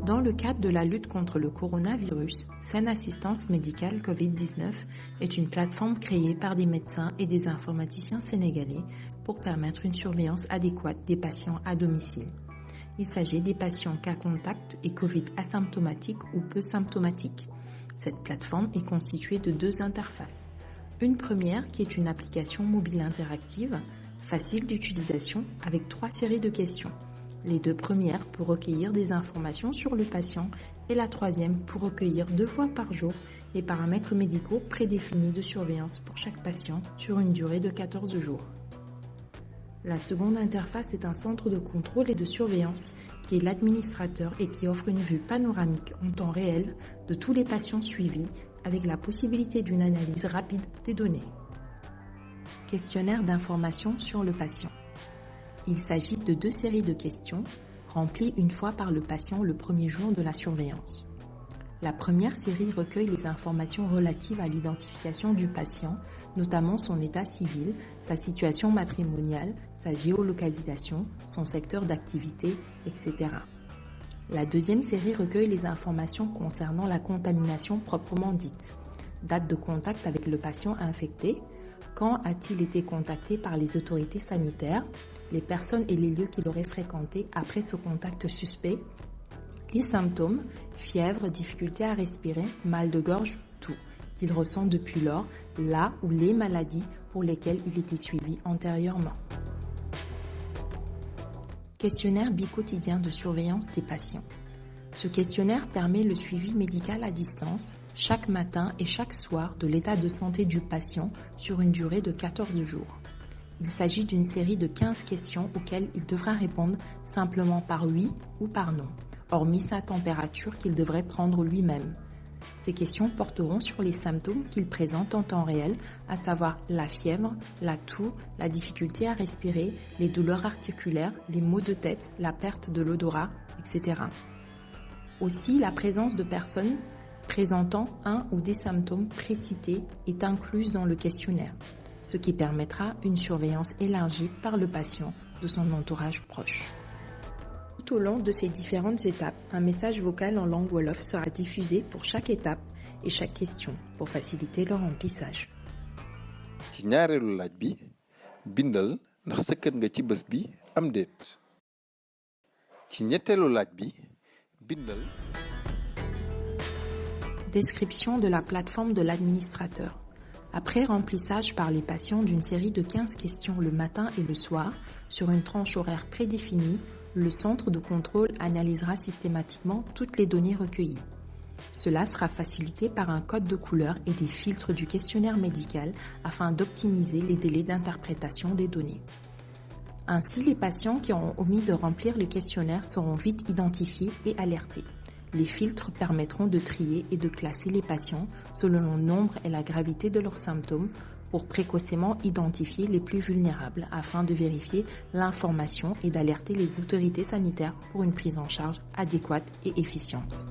Dans le cadre de la lutte contre le coronavirus, Sen Assistance Médicale Covid-19 est une plateforme créée par des médecins et des informaticiens sénégalais pour permettre une surveillance adéquate des patients à domicile. Il s'agit des patients cas contact et Covid asymptomatiques ou peu symptomatiques. Cette plateforme est constituée de 2 interfaces. Une première qui est une application mobile interactive, facile d'utilisation avec 3 séries de questions. Les 2 premières pour recueillir des informations sur le patient et la troisième pour recueillir 2 fois par jour les paramètres médicaux prédéfinis de surveillance pour chaque patient sur une durée de 14 jours. La seconde interface est un centre de contrôle et de surveillance qui est l'administrateur et qui offre une vue panoramique en temps réel de tous les patients suivis avec la possibilité d'une analyse rapide des données. Questionnaire d'information sur le patient. Il s'agit de 2 séries de questions remplies une fois par le patient le premier jour de la surveillance. La première série recueille les informations relatives à l'identification du patient, notamment son état civil, sa situation matrimoniale, sa géolocalisation, son secteur d'activité, etc. La deuxième série recueille les informations concernant la contamination proprement dite. Date de contact avec le patient infecté, quand a-t-il été contacté par les autorités sanitaires, les personnes et les lieux qu'il aurait fréquentés après ce contact suspect, les symptômes, fièvre, difficulté à respirer, mal de gorge, tout, qu'il ressent depuis lors, la ou les maladies pour lesquelles il était suivi antérieurement. Questionnaire bi-quotidien de surveillance des patients. Ce questionnaire permet le suivi médical à distance, chaque matin et chaque soir de l'état de santé du patient sur une durée de 14 jours. Il s'agit d'une série de 15 questions auxquelles il devra répondre simplement par oui ou par non, hormis sa température qu'il devrait prendre lui-même. Ces questions porteront sur les symptômes qu'il présente en temps réel, à savoir la fièvre, la toux, la difficulté à respirer, les douleurs articulaires, les maux de tête, la perte de l'odorat, etc. Aussi, la présence de personnes présentant un ou des symptômes précités est incluse dans le questionnaire, ce qui permettra une surveillance élargie par le patient de son entourage proche. Tout au long de ces différentes étapes, un message vocal en langue wolof sera diffusé pour chaque étape et chaque question pour faciliter le remplissage. ci ñaareelu laaj bi bindal ndax sëkkat nga ci bés bi am déet. ci ñetteelu laaj bi bindal. Description de la plateforme de l'administrateur. Après remplissage par les patients d'une série de 15 questions le matin et le soir, sur une tranche horaire prédéfinie, le centre de contrôle analysera systématiquement toutes les données recueillies. Cela sera facilité par un code de couleur et des filtres du questionnaire médical afin d'optimiser les délais d'interprétation des données. Ainsi, les patients qui auront omis de remplir le questionnaire seront vite identifiés et alertés. Les filtres permettront de trier et de classer les patients selon le nombre et la gravité de leurs symptômes pour précocement identifier les plus vulnérables afin de vérifier l'information et d'alerter les autorités sanitaires pour une prise en charge adéquate et efficiente.